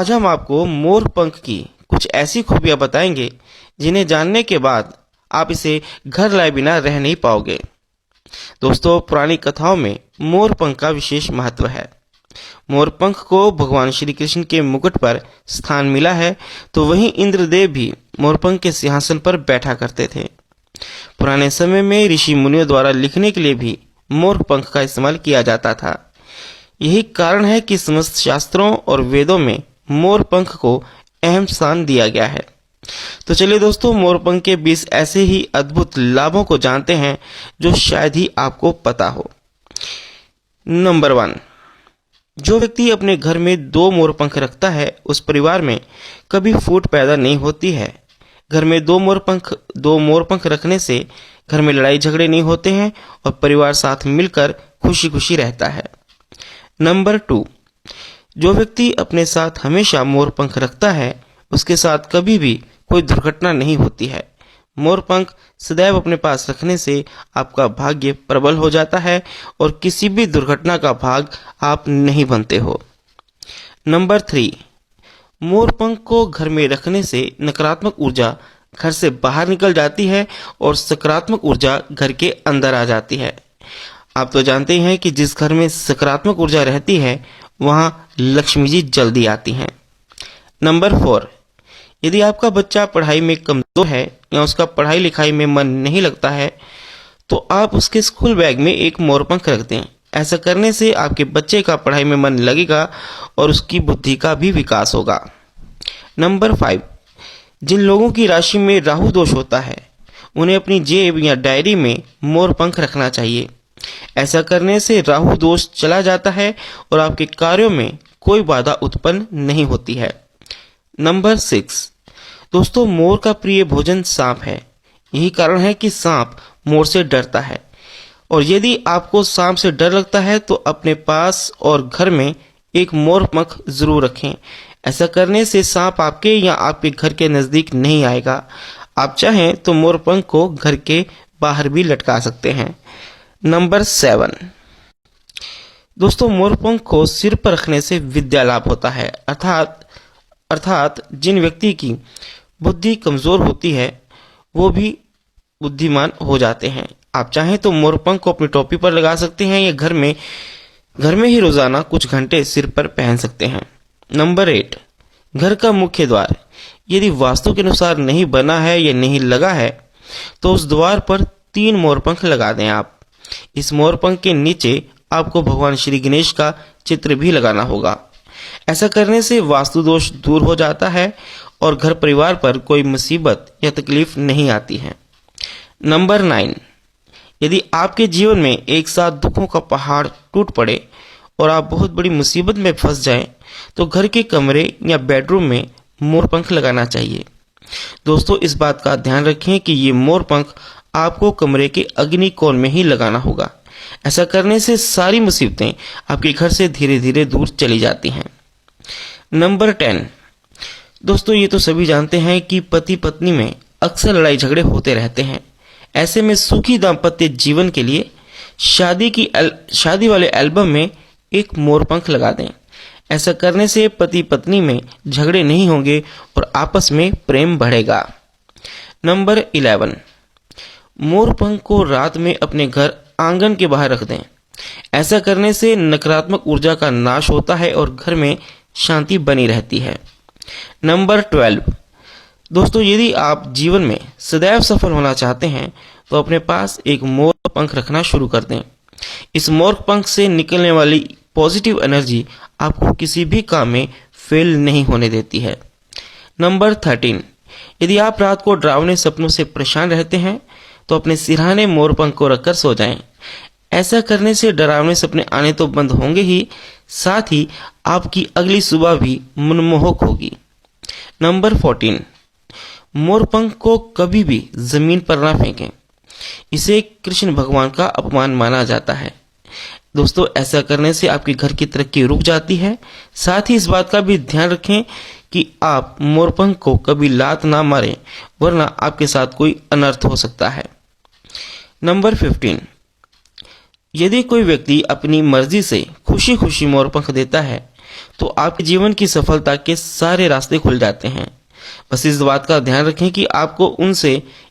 आज हम आपको मोर पंख की कुछ ऐसी खूबियां बताएंगे जिन्हें जानने के बाद आप इसे घर लाए बिना रह नहीं पाओगे। दोस्तों, पुरानी कथाओं में मोर पंख का विशेष महत्व है। मोर पंख को भगवान श्री कृष्ण के मुकुट पर स्थान मिला है, तो वहीं इंद्रदेव भी मोर पंख के सिंहासन पर बैठा करते थे। पुराने समय में ऋषि मुनियों द्वारा लिखने के लिए भी मोर पंख का इस्तेमाल किया जाता था। यही कारण है कि समस्त शास्त्रों और वेदों में मोर पंख को अहम स्थान दिया गया है। तो चलिए दोस्तों, मोर पंख के 20 ऐसे ही अद्भुत लाभों को जानते हैं जो शायद ही आपको पता हो। नंबर 1, जो व्यक्ति अपने घर में 2 मोर पंख रखता है उस परिवार में कभी फूट पैदा नहीं होती है। घर में 2 मोर पंख रखने से घर में लड़ाई झगड़े नहीं होते हैं और परिवार साथ मिलकर खुशी खुशी रहता है। नंबर 2, जो व्यक्ति अपने साथ हमेशा मोर पंख रखता है उसके साथ कभी भी कोई दुर्घटना नहीं होती है। मोर पंख सदैव अपने पास रखने से आपका भाग्य प्रबल हो जाता है और किसी भी दुर्घटना का भाग आप नहीं बनते हो। नंबर 3, मोर पंख को घर में रखने से नकारात्मक ऊर्जा घर से बाहर निकल जाती है और सकारात्मक ऊर्जा घर के अंदर आ जाती है। आप तो जानते हैं कि जिस घर में सकारात्मक ऊर्जा रहती है वहां लक्ष्मी जी जल्दी आती हैं। नंबर 4, यदि आपका बच्चा पढ़ाई में कमजोर है या उसका पढ़ाई लिखाई में मन नहीं लगता है तो आप उसके स्कूल बैग में एक मोर पंख रख दें। ऐसा करने से आपके बच्चे का पढ़ाई में मन लगेगा और उसकी बुद्धि का भी विकास होगा। नंबर 5, जिन लोगों की राशि में राहु दोष होता है उन्हें अपनी जेब या डायरी में मोर पंख रखना चाहिए। ऐसा करने से राहु दोष चला जाता है और आपके कार्यों में कोई बाधा उत्पन्न नहीं होती है। नंबर 6, दोस्तों, मोर का प्रिय भोजन सांप है। यही कारण है कि सांप मोर से डरता है और यदि आपको सांप से डर लगता है तो अपने पास और घर में एक मोर पंख जरूर रखें। ऐसा करने से सांप आपके या आपके घर के नजदीक नहीं आएगा। आप चाहें तो मोर पंख को घर के बाहर भी लटका सकते हैं। नंबर 7, दोस्तों, मोर पंख को सिर पर रखने से विद्या लाभ होता है। अर्थात जिन व्यक्ति की बुद्धि कमजोर होती है वो भी बुद्धिमान हो जाते हैं। आप चाहें तो मोर पंख को अपनी टोपी पर लगा सकते हैं या घर में ही रोजाना कुछ घंटे सिर पर पहन सकते हैं। नंबर 8, घर का मुख्य द्वार यदि वास्तु के अनुसार नहीं बना है या नहीं लगा है तो उस द्वार पर 3 मोर पंख लगा दें। आप इस मोर पंख के नीचे आपको भगवान श्री गणेश का चित्र भी लगाना होगा। ऐसा करने से वास्तु दोष दूर हो जाता है और घर परिवार पर कोई मुसीबत या तकलीफ नहीं आती है। नंबर 9, यदि आपके जीवन में एक साथ दुखों का पहाड़ टूट पड़े और आप बहुत बड़ी मुसीबत में फंस जाएं, तो घर के कमरे या बेडरूम में मोर पंख लगाना चाहिए। दोस्तों, इस बात का ध्यान रखें कि ये मोर पंख आपको कमरे के अग्नि कोण में ही लगाना होगा। ऐसा करने से सारी मुसीबतें आपके घर से धीरे धीरे दूर चली जाती हैं। नंबर 10, दोस्तों, ये तो सभी जानते हैं कि पति पत्नी में अक्सर लड़ाई झगड़े होते रहते हैं। ऐसे में सुखी दाम्पत्य जीवन के लिए शादी वाले एल्बम में एक मोर पंख लगा दें। ऐसा करने से पति पत्नी में झगड़े नहीं होंगे और आपस में प्रेम बढ़ेगा। नंबर 11, मोर पंख को रात में अपने घर आंगन के बाहर रख दें। ऐसा करने से नकारात्मक ऊर्जा का नाश होता है और घर में शांति बनी रहती है। नंबर 12, दोस्तों, यदि आप जीवन में सदैव सफल होना चाहते हैं तो अपने पास एक मोर पंख रखना शुरू कर दें। इस मोर पंख से निकलने वाली पॉजिटिव एनर्जी आपको किसी भी काम में फेल नहीं होने देती है। नंबर 13, यदि आप रात को डरावने सपनों से परेशान रहते हैं तो अपने सिरहाने मोर पंख को रखकर सो जाएं। ऐसा करने से डरावने सपने आने तो बंद होंगे ही, साथ ही आपकी अगली सुबह भी मनमोहक होगी। नंबर 14, मोर पंख को कभी भी जमीन पर ना फेंकें। इसे कृष्ण भगवान का अपमान माना जाता है। दोस्तों, ऐसा करने से आपके घर की तरक्की रुक जाती है। साथ ही इस बात का भी ध्यान रखें कि आप मोर पंख को कभी लात ना मारें, वरना आपके साथ कोई अनर्थ हो सकता है। नंबर 15, यदि कोई व्यक्ति अपनी मर्जी से खुशी खुशी मोर पंख देता है तो आपके जीवन की सफलता के सारे रास्ते खुल जाते हैं। बस इस बात का ध्यान रखें कि आपको उनसे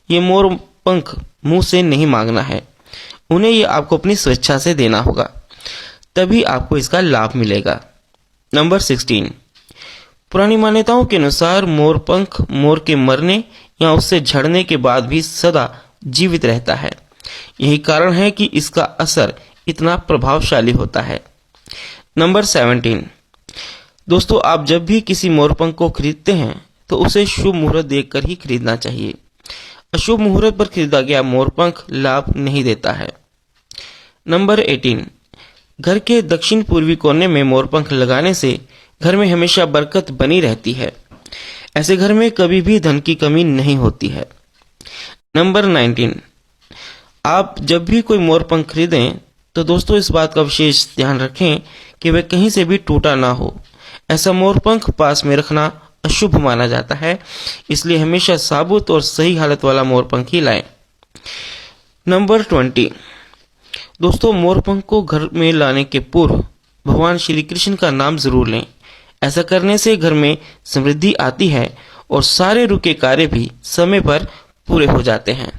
ये मोर पंख मुंह से नहीं मांगना है, उन्हें ये आपको अपनी स्वेच्छा से देना होगा, तभी आपको इसका लाभ मिलेगा। नंबर 16, पुरानी मान्यताओं के अनुसार मोर पंख मोर के मरने या उससे झड़ने के बाद भी सदा जीवित रहता है। यही कारण है कि इसका असर इतना प्रभावशाली होता है। नंबर 17, दोस्तों आप जब भी किसी मोरपंख को खरीदते हैं तो उसे शुभ मुहूर्त देखकर ही खरीदना चाहिए। अशुभ मुहूर्त पर खरीदा गया मोरपंख लाभ नहीं देता है। नंबर 18, घर के दक्षिण पूर्वी कोने में मोरपंख लगाने से घर में हमेशा बरकत बनी रहती है। ऐसे घर में कभी भी धन की कमी नहीं होती है। नंबर 19, आप जब भी कोई मोरपंख खरीदें तो दोस्तों इस बात का विशेष ध्यान रखें कि वह कहीं से भी टूटा ना हो। ऐसा मोरपंख पास में रखना अशुभ माना जाता है, इसलिए हमेशा साबुत और सही हालत वाला मोरपंख ही लाएं। नंबर 20, दोस्तों मोरपंख को घर में लाने के पूर्व भगवान श्री कृष्ण का नाम जरूर लें। ऐसा करने से घर में समृद्धि आती है और सारे रुके कार्य भी समय पर पूरे हो जाते हैं।